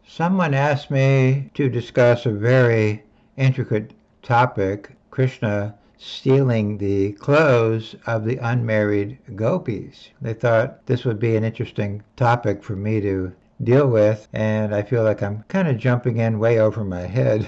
Someone asked me to discuss a very intricate topic, Krishna stealing the clothes of the unmarried gopis. They thought this would be an interesting topic for me to deal with, and I feel like I'm kind of jumping in way over my head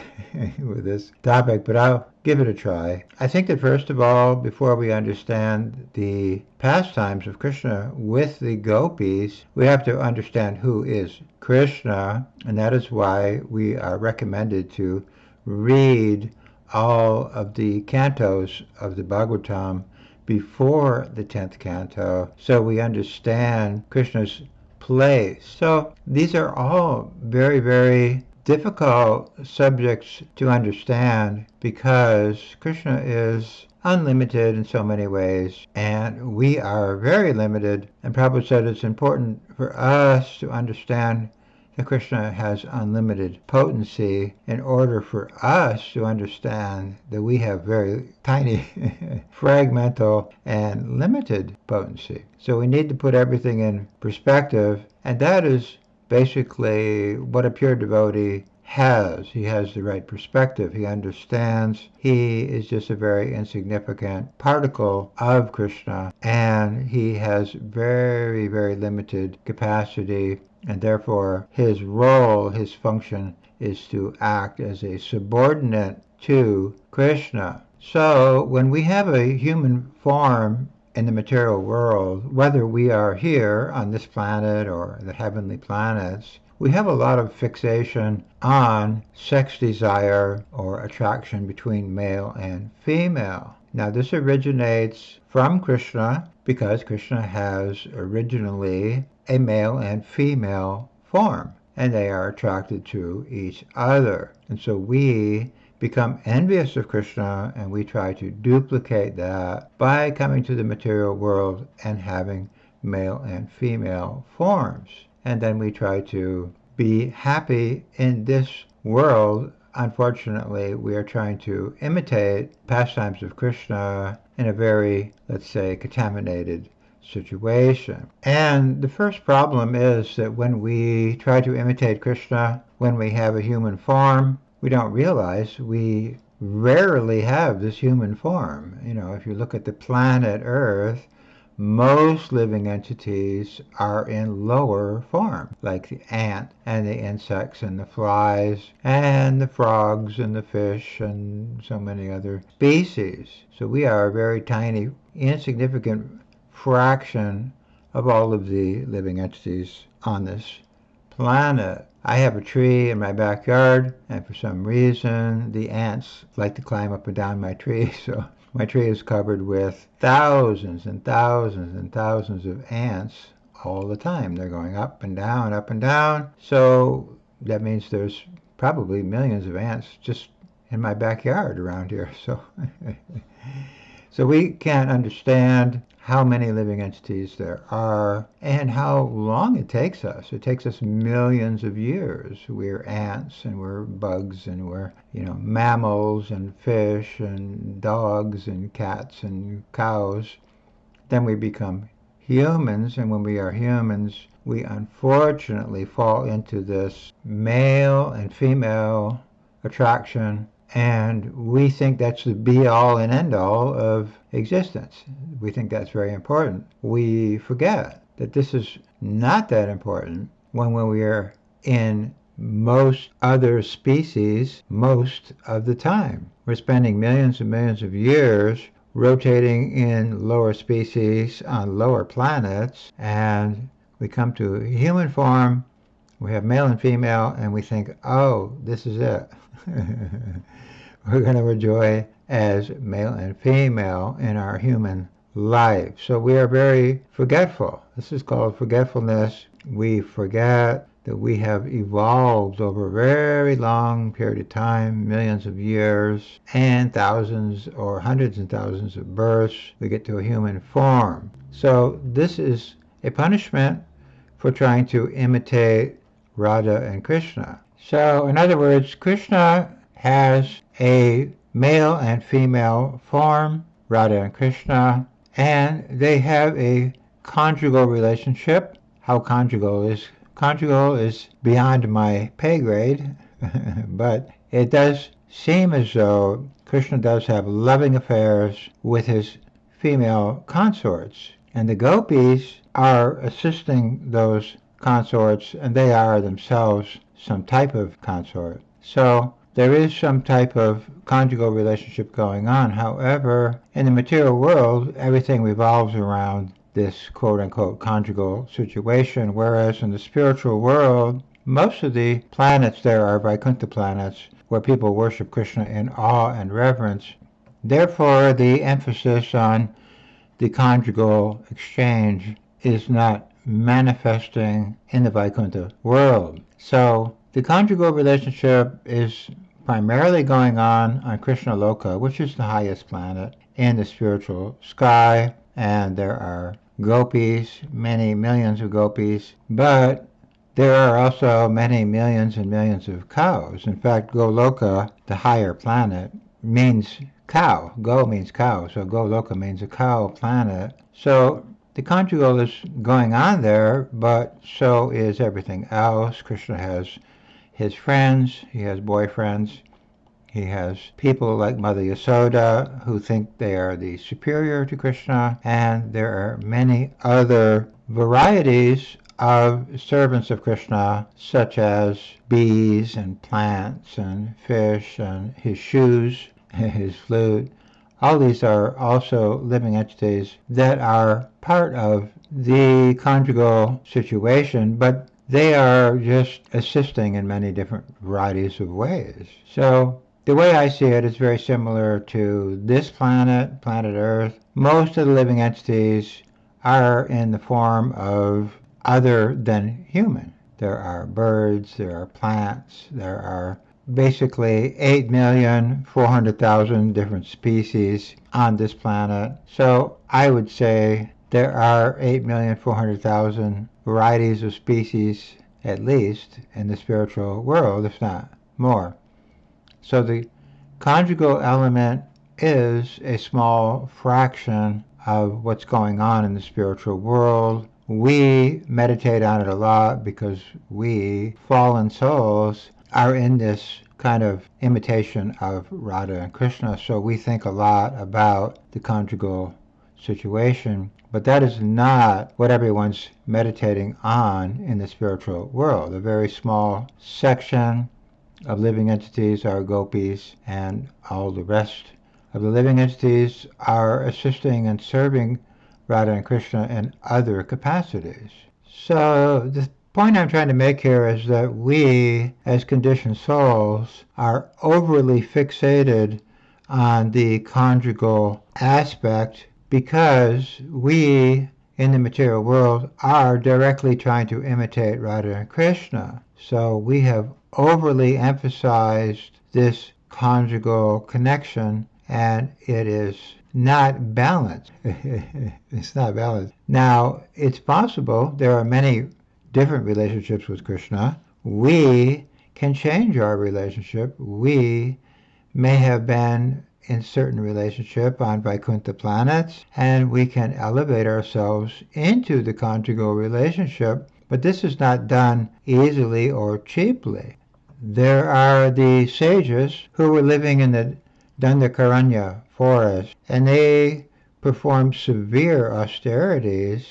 with this topic, but I'll give it a try. I think that first of all, before we understand the pastimes of Krishna with the gopis, we have to understand who is Krishna, and that is why we are recommended to read all of the cantos of the Bhagavatam before the 10th canto so we understand Krishna's place. So these are all very, very difficult subjects to understand because Krishna is unlimited in so many ways, and we are very limited. And Prabhupada said it's important for us to understand that Krishna has unlimited potency in order for us to understand that we have very tiny, fragmental, and limited potency. So we need to put everything in perspective, and that is basically what a pure devotee has. He has the right perspective. He understands he is just a very insignificant particle of Krishna, and he has very, very limited capacity, and therefore his role, his function, is to act as a subordinate to Krishna. So when we have a human form in the material world, whether we are here on this planet or the heavenly planets, we have a lot of fixation on sex desire or attraction between male and female. Now this originates from Krishna because Krishna has originally a male and female form, and they are attracted to each other. And so we become envious of Krishna, and we try to duplicate that by coming to the material world and having male and female forms. And then we try to be happy in this world. Unfortunately, we are trying to imitate pastimes of Krishna in a very, let's say, contaminated situation. And the first problem is that when we try to imitate Krishna, when we have a human form, we don't realize we rarely have this human form. You know, if you look at the planet Earth, most living entities are in lower form, like the ant and the insects and the flies and the frogs and the fish and so many other species. So we are a very tiny, insignificant fraction of all of the living entities on this planet. I have a tree in my backyard, and for some reason the ants like to climb up and down my tree, so my tree is covered with thousands and thousands and thousands of ants all the time. They're going up and down, up and down. So that means there's probably millions of ants just in my backyard around here. So we can't understand how many living entities there are and how long it takes us. It takes us millions of years. We're ants and we're bugs and we're, mammals and fish and dogs and cats and cows. Then we become humans, and when we are humans, we unfortunately fall into this male and female attraction, and we think that's the be-all and end-all of existence. We think that's very important. We forget that this is not that important when we are in most other species most of the time. We're spending millions and millions of years rotating in lower species on lower planets, and we come to human form, we have male and female, and we think, oh, this is it. We're going to enjoy as male and female in our human life. So we are very forgetful. This is called forgetfulness. We forget that we have evolved over a very long period of time, millions of years, and thousands or hundreds and thousands of births. We get to a human form. So this is a punishment for trying to imitate Radha and Krishna. So in other words, Krishna has a male and female form, Radha and Krishna, and they have a conjugal relationship. How conjugal is Conjugal is beyond my pay grade, but it does seem as though Krishna does have loving affairs with his female consorts. And the gopis are assisting those consorts, and they are themselves some type of consort. So there is some type of conjugal relationship going on. However, in the material world, everything revolves around this quote-unquote conjugal situation, whereas in the spiritual world, most of the planets there are Vaikuntha planets where people worship Krishna in awe and reverence. Therefore, the emphasis on the conjugal exchange is not manifesting in the Vaikuntha world. So the conjugal relationship is primarily going on Krishna Loka, which is the highest planet in the spiritual sky, and there are gopis, many millions of gopis, but there are also many millions and millions of cows. In fact, Goloka, the higher planet, means cow. Go means cow, so Goloka means a cow planet. So the conjugal is going on there, but so is everything else. Krishna has his friends, he has boyfriends, he has people like Mother Yasoda who think they are the superior to Krishna, and there are many other varieties of servants of Krishna, such as bees and plants and fish and his shoes, his flute. All these are also living entities that are part of the conjugal situation, but they are just assisting in many different varieties of ways. So the way I see it is very similar to this planet, planet Earth. Most of the living entities are in the form of other than human. There are birds, there are plants, there are basically 8,400,000 different species on this planet. So I would say there are 8,400,000 varieties of species at least in the spiritual world, if not more. So the conjugal element is a small fraction of what's going on in the spiritual world. We meditate on it a lot because we, fallen souls, are in this kind of imitation of Radha and Krishna, so we think a lot about the conjugal situation. But that is not what everyone's meditating on in the spiritual world. A very small section of living entities are gopis, and all the rest of the living entities are assisting and serving Radha and Krishna in other capacities. So the point I'm trying to make here is that we, as conditioned souls, are overly fixated on the conjugal aspect because we, in the material world, are directly trying to imitate Radha and Krishna. So we have overly emphasized this conjugal connection, and it is not balanced. It's not balanced. Now, it's possible there are many different relationships with Krishna. We can change our relationship. We may have been in certain relationship on Vaikuntha planets, and we can elevate ourselves into the conjugal relationship, but this is not done easily or cheaply. There are the sages who were living in the Dandakaranya forest, and they performed severe austerities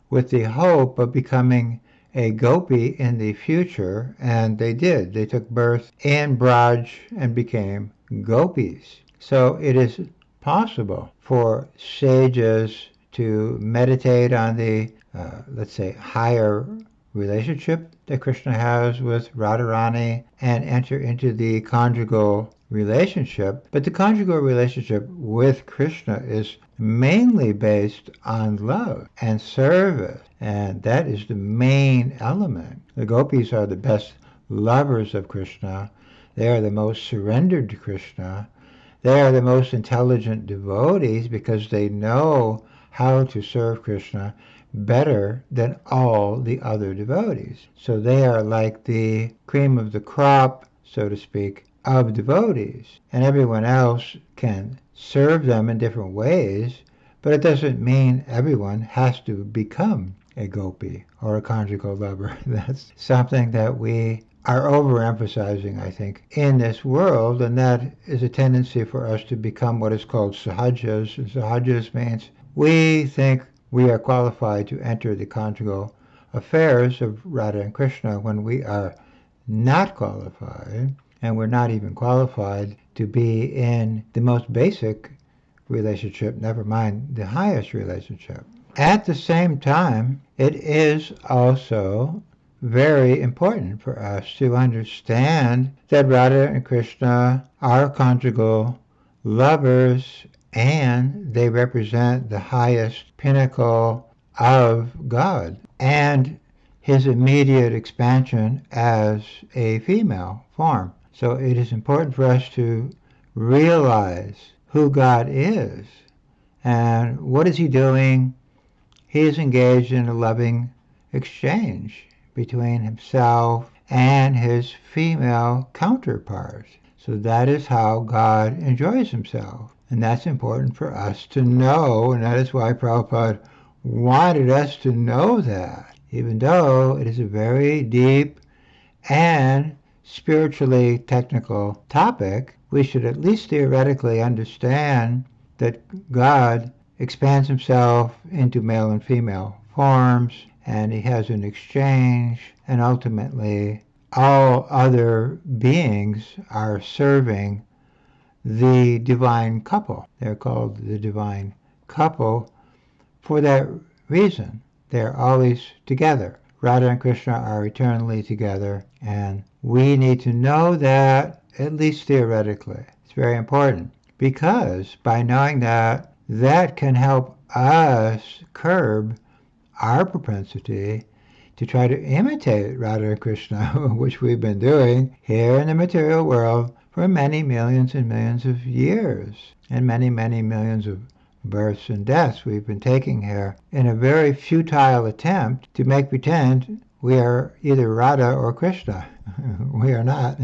with the hope of becoming a gopi in the future, and they did. They took birth in Braj and became gopis. So it is possible for sages to meditate on the, let's say, higher relationship that Krishna has with Radharani and enter into the conjugal relationship. But the conjugal relationship with Krishna is mainly based on love and service, and that is the main element. The gopis are the best lovers of Krishna. They are the most surrendered to Krishna. They are the most intelligent devotees because they know how to serve Krishna better than all the other devotees. So they are like the cream of the crop, so to speak, of devotees. And everyone else can serve them in different ways, but it doesn't mean everyone has to become a gopi or a conjugal lover. That's something that we are overemphasizing, I think, in this world, and that is a tendency for us to become what is called sahajas. And sahajas means we think we are qualified to enter the conjugal affairs of Radha and Krishna when we are not qualified, and we're not even qualified to be in the most basic relationship, never mind the highest relationship. At the same time, it is also very important for us to understand that Radha and Krishna are conjugal lovers and they represent the highest pinnacle of God and his immediate expansion as a female form. So it is important for us to realize who God is and what is he doing. He is engaged in a loving exchange between himself and his female counterpart. So that is how God enjoys himself. And that's important for us to know, and that is why Prabhupada wanted us to know that, even though it is a very deep and spiritually technical topic, we should at least theoretically understand that God expands himself into male and female forms, and he has an exchange, and ultimately all other beings are serving the divine couple. They're called the divine couple for that reason. They're always together. Radha and Krishna are eternally together, and we need to know that, at least theoretically. It's very important, because by knowing that, that can help us curb our propensity to try to imitate Radha and Krishna, which we've been doing here in the material world for many millions and millions of years, and many, many millions of births and deaths we've been taking here in a very futile attempt to make pretend we are either Radha or Krishna. We are not.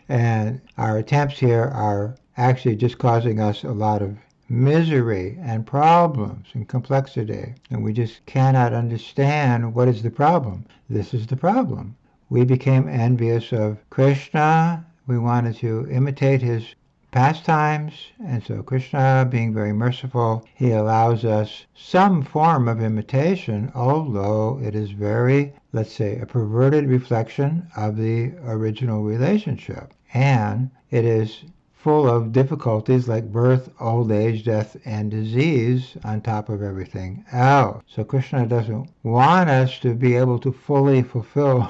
And our attempts here are actually just causing us a lot of misery and problems and complexity. And we just cannot understand what is the problem. This is the problem. We became envious of Krishna. We wanted to imitate his pastimes, and so Krishna, being very merciful, he allows us some form of imitation, although it is very, let's say, a perverted reflection of the original relationship. And it is full of difficulties like birth, old age, death, and disease on top of everything else. So Krishna doesn't want us to be able to fully fulfill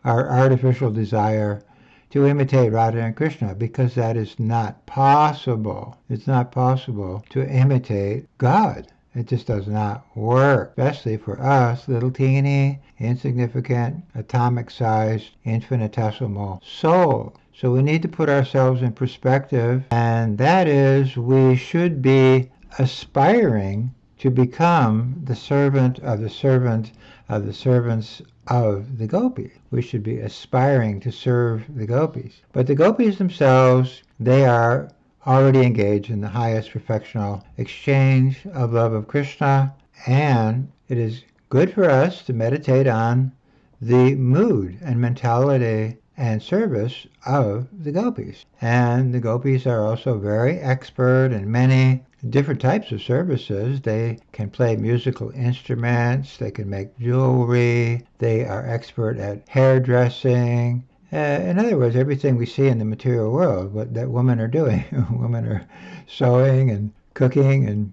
our artificial desire to imitate Radha and Krishna, because that is not possible. It's not possible to imitate God. It just does not work, especially for us, little teeny, insignificant, atomic-sized, infinitesimal souls. So we need to put ourselves in perspective, and that is, we should be aspiring to become the servant of the servant of the servants of the gopis. We should be aspiring to serve the gopis. But the gopis themselves, they are already engaged in the highest perfectional exchange of love of Krishna, and it is good for us to meditate on the mood and mentality and service of the gopis. And the gopis are also very expert in many different types of services. They can play musical instruments, they can make jewelry, they are expert at hairdressing. In other words, everything we see in the material world, what that women are doing. Women are sewing and cooking and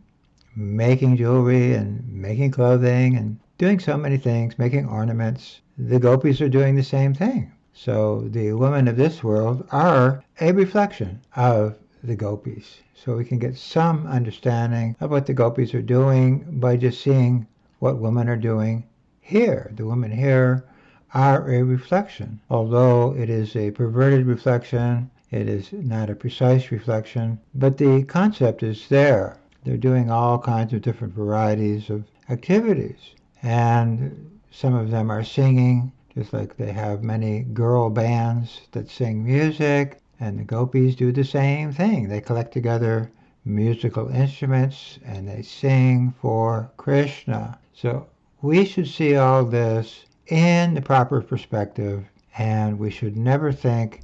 making jewelry and making clothing and doing so many things, making ornaments. The gopis are doing the same thing. So the women of this world are a reflection of the gopis. So we can get some understanding of what the gopis are doing by just seeing what women are doing here. The women here are a reflection. Although it is a perverted reflection, it is not a precise reflection, but the concept is there. They're doing all kinds of different varieties of activities. And some of them are singing, just like they have many girl bands that sing music. And the gopis do the same thing. They collect together musical instruments and they sing for Krishna. So we should see all this in the proper perspective, and we should never think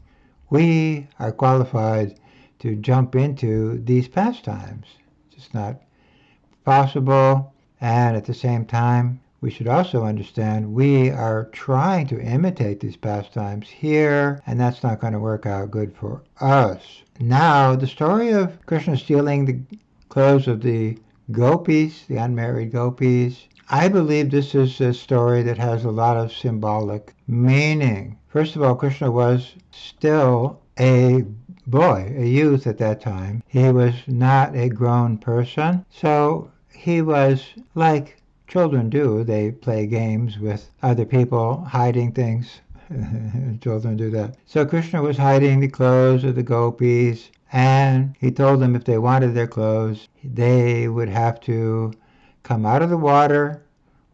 we are qualified to jump into these pastimes. It's just not possible. And at the same time, we should also understand we are trying to imitate these pastimes here, and that's not going to work out good for us. Now, the story of Krishna stealing the clothes of the gopis, the unmarried gopis, I believe this is a story that has a lot of symbolic meaning. First of all, Krishna was still a boy, a youth at that time. He was not a grown person, so he was like children do. They play games with other people, hiding things. Children do that. So Krishna was hiding the clothes of the gopis, and he told them if they wanted their clothes, they would have to come out of the water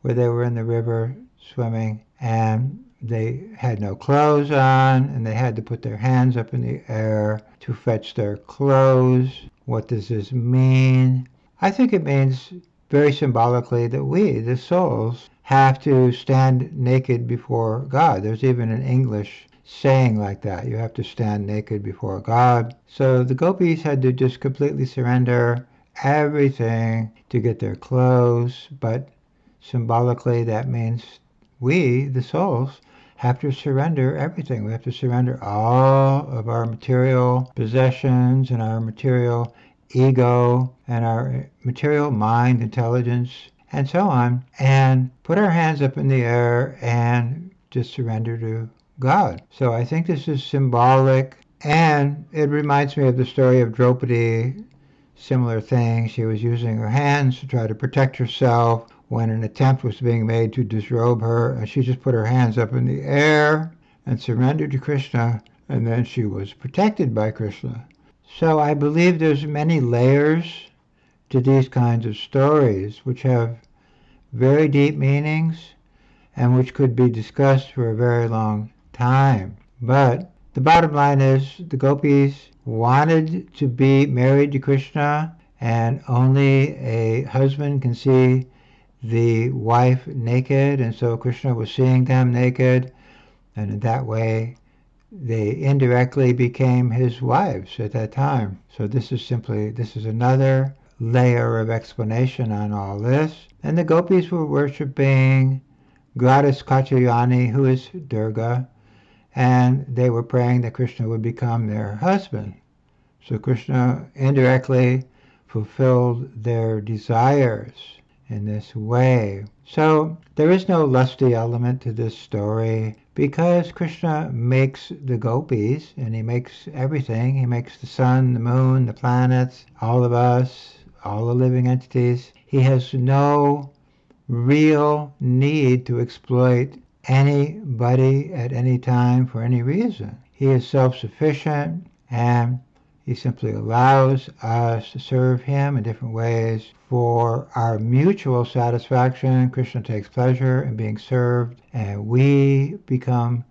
where they were in the river swimming, and they had no clothes on, and they had to put their hands up in the air to fetch their clothes. What does this mean? I think it means very symbolically that we, the souls, have to stand naked before God. There's even an English saying like that. You have to stand naked before God. So the gopis had to just completely surrender everything to get their clothes, but symbolically that means we, the souls, have to surrender everything. We have to surrender all of our material possessions and our material ego and our material mind, intelligence, and so on, and put our hands up in the air and just surrender to God. So I think this is symbolic, and it reminds me of the story of Draupadi. Similar thing, she was using her hands to try to protect herself when an attempt was being made to disrobe her, and she just put her hands up in the air and surrendered to Krishna, and then she was protected by Krishna. So I believe there's many layers to these kinds of stories which have very deep meanings and which could be discussed for a very long time. But the bottom line is the gopis wanted to be married to Krishna, and only a husband can see the wife naked, and so Krishna was seeing them naked, and in that way they indirectly became his wives at that time. So this is another layer of explanation on all this. And the gopis were worshipping goddess Katyayani, who is Durga, and they were praying that Krishna would become their husband. So Krishna indirectly fulfilled their desires in this way. So there is no lusty element to this story because Krishna makes the gopis, and he makes everything. He makes the sun, the moon, the planets, all of us, all the living entities. He has no real need to exploit anybody at any time for any reason. He is self-sufficient, and he simply allows us to serve him in different ways for our mutual satisfaction. Krishna takes pleasure in being served, and we become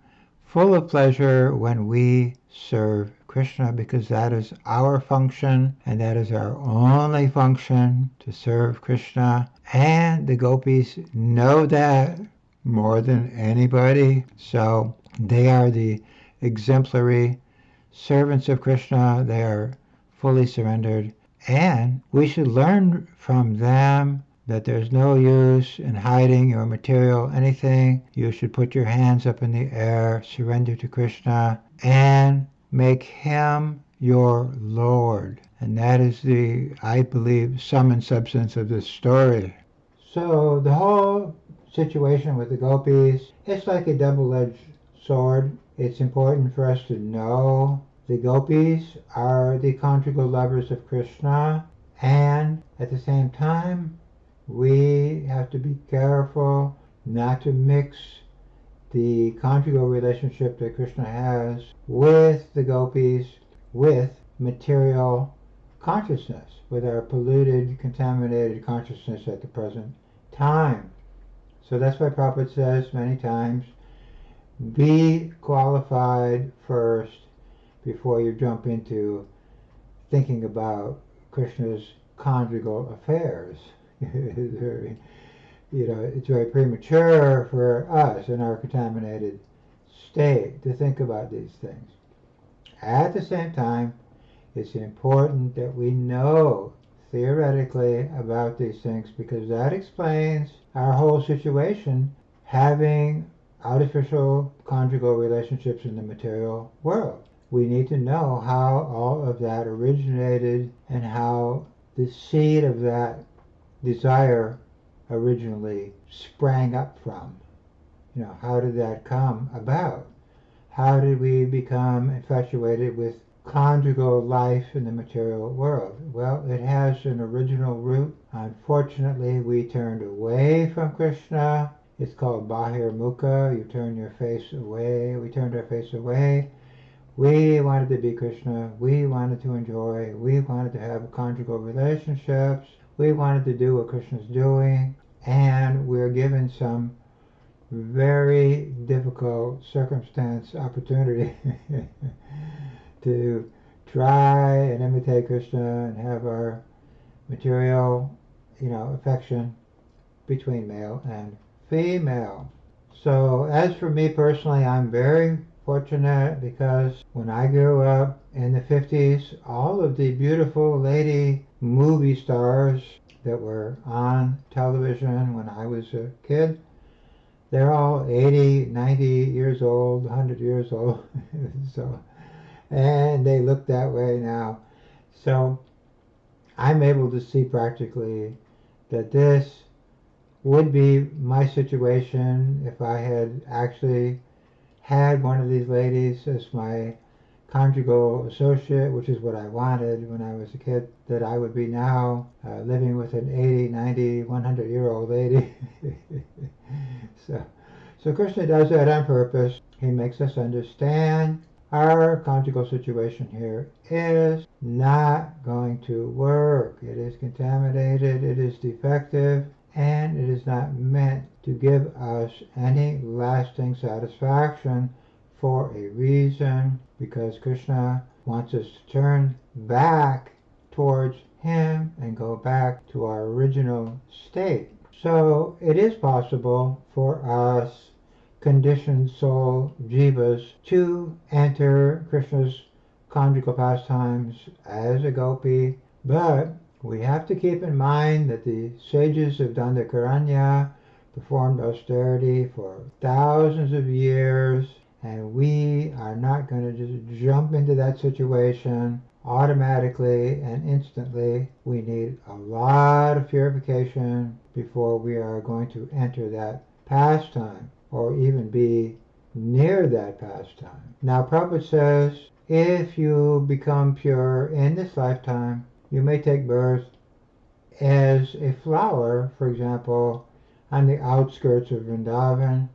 full of pleasure when we serve Krishna, because that is our function, and that is our only function, to serve Krishna. And the gopis know that more than anybody, so they are the exemplary servants of Krishna. They are fully surrendered, and we should learn from them that there's no use in hiding your material anything. You should put your hands up in the air, surrender to Krishna, and make him your Lord. And that is the, I believe, sum and substance of this story. So the whole situation with the gopis, it's like a double-edged sword. It's important for us to know the gopis are the conjugal lovers of Krishna, and at the same time, we have to be careful not to mix the conjugal relationship that Krishna has with the gopis with material consciousness, with our polluted, contaminated consciousness at the present time. So that's why Prabhupada says many times, be qualified first before you jump into thinking about Krishna's conjugal affairs. It's very, it's very premature for us in our contaminated state to think about these things. At the same time, it's important that we know theoretically about these things because that explains our whole situation having artificial conjugal relationships in the material world. We need to know how all of that originated and how the seed of that desire originally sprang up from. How did that come about? How did we become infatuated with conjugal life in the material world? Well, it has an original root. Unfortunately, we turned away from Krishna. It's called Bahir Mukha. You turn your face away. We turned our face away. We wanted to be Krishna. We wanted to enjoy. We wanted to have conjugal relationships. We wanted to do what Krishna's doing. And we're given some very difficult circumstance opportunity to try and imitate Krishna and have our material, affection between male and female. So as for me personally, I'm very fortunate because when I grew up in the 50s, all of the beautiful lady movie stars that were on television when I was a kid, they're all 80, 90 years old, 100 years old. And they look that way now. So I'm able to see practically that this would be my situation if I had actually had one of these ladies as my conjugal associate, which is what I wanted when I was a kid, that I would be now living with an 80, 90, 100-year-old lady. So Krishna does that on purpose. He makes us understand our conjugal situation here is not going to work. It is contaminated, it is defective, and it is not meant to give us any lasting satisfaction for a reason, because Krishna wants us to turn back towards him and go back to our original state. So it is possible for us conditioned soul jivas to enter Krishna's conjugal pastimes as a gopi, but we have to keep in mind that the sages of Dandakaranya performed austerity for thousands of years, and we are not going to just jump into that situation automatically and instantly. We need a lot of purification before we are going to enter that pastime or even be near that pastime. Now, Prabhupada says, if you become pure in this lifetime, you may take birth as a flower, for example, on the outskirts of Vrindavan,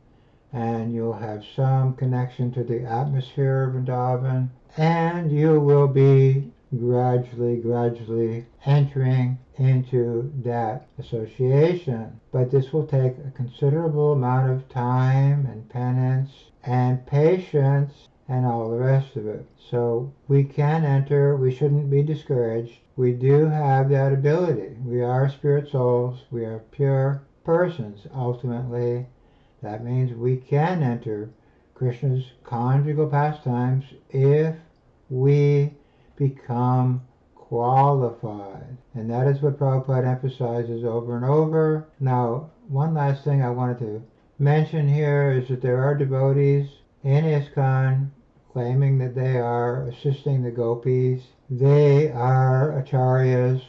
and you'll have some connection to the atmosphere of Vrindavan, and you will be gradually entering into that association. But this will take a considerable amount of time and penance and patience and all the rest of it. So we can enter, we shouldn't be discouraged. We do have that ability. We are spirit souls, we are pure persons ultimately. That means we can enter Krishna's conjugal pastimes if we become qualified. And that is what Prabhupada emphasizes over and over. Now, one last thing I wanted to mention here is that there are devotees in ISKCON claiming that they are assisting the gopis. They are acharyas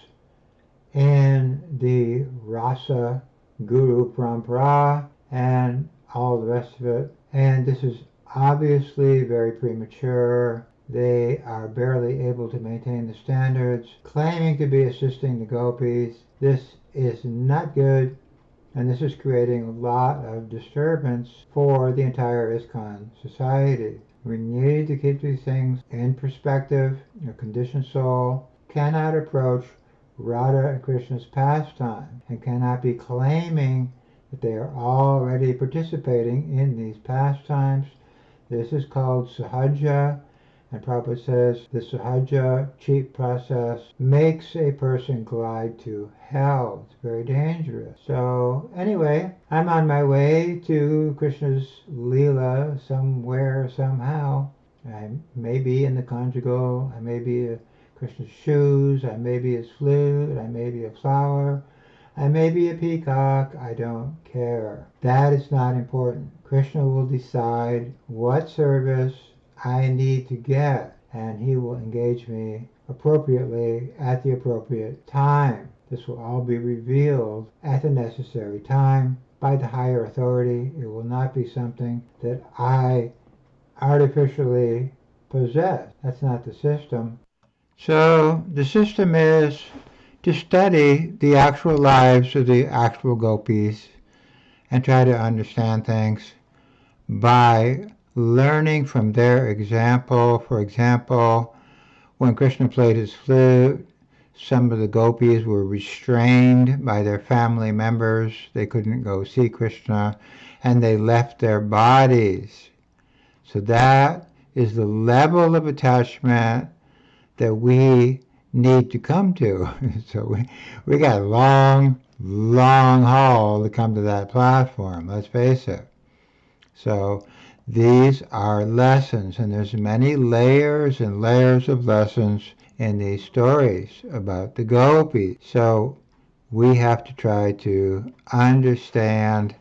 in the rasa guru parampara and all the rest of it. And this is obviously very premature. They are barely able to maintain the standards, claiming to be assisting the gopis. This is not good, and this is creating a lot of disturbance for the entire ISKCON society. We need to keep these things in perspective. A conditioned soul cannot approach Radha and Krishna's pastime and cannot be claiming that they are already participating in these pastimes. This is called sahaja, And Prabhupada says the sahaja, cheap process, makes a person glide to hell. It's very dangerous. So anyway, I'm on my way to Krishna's Leela somewhere, somehow. I may be in the conjugal, I may be Krishna's shoes, I may be his flute, I may be a flower, I may be a peacock, I don't care. That is not important. Krishna will decide what service I need to get, and he will engage me appropriately at the appropriate time. This will all be revealed at the necessary time by the higher authority. It will not be something that I artificially possess. That's not the system. So the system is to study the actual lives of the actual gopis and try to understand things by learning from their example. For example, when Krishna played his flute, some of the gopis were restrained by their family members. They couldn't go see Krishna, and they left their bodies. So that is the level of attachment that we need to come to. So we got a long, long haul to come to that platform, let's face it. So these are lessons, and there's many layers and layers of lessons in these stories about the gopis. So we have to try to understand,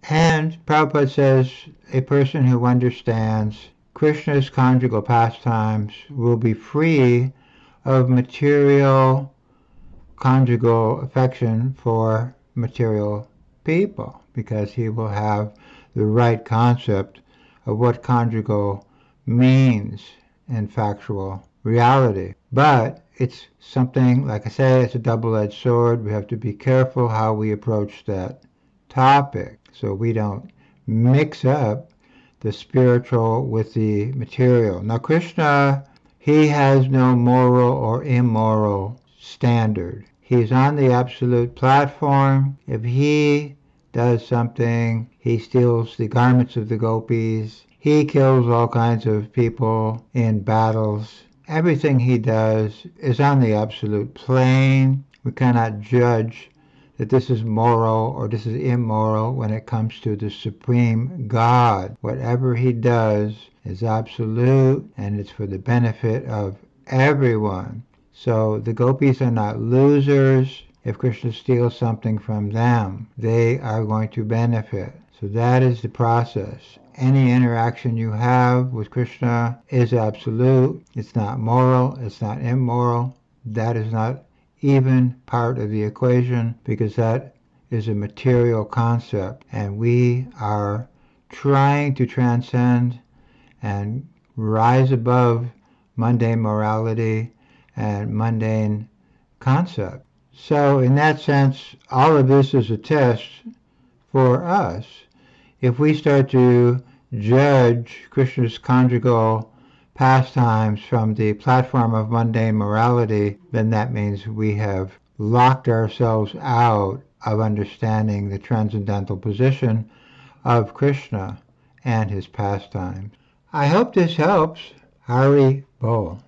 and Prabhupada says a person who understands Krishna's conjugal pastimes will be free of material conjugal affection for material people, because he will have the right concept of what conjugal means in factual reality. But it's something, like I say, it's a double-edged sword. We have to be careful how we approach that topic so we don't mix up the spiritual with the material. Now, Krishna, he has no moral or immoral standard. He's on the absolute platform. If he does something, he steals the garments of the gopis, he kills all kinds of people in battles. Everything he does is on the absolute plane. We cannot judge that this is moral or this is immoral when it comes to the supreme God. Whatever he does is absolute, and it's for the benefit of everyone. So the gopis are not losers. If Krishna steals something from them, they are going to benefit. So that is the process. Any interaction you have with Krishna is absolute. It's not moral. It's not immoral. That is not even part of the equation, because that is a material concept, and we are trying to transcend and rise above mundane morality and mundane concept. So in that sense, all of this is a test for us. If we start to judge Krishna's conjugal pastimes from the platform of mundane morality, then that means we have locked ourselves out of understanding the transcendental position of Krishna and his pastimes. I hope this helps. Hari Bol.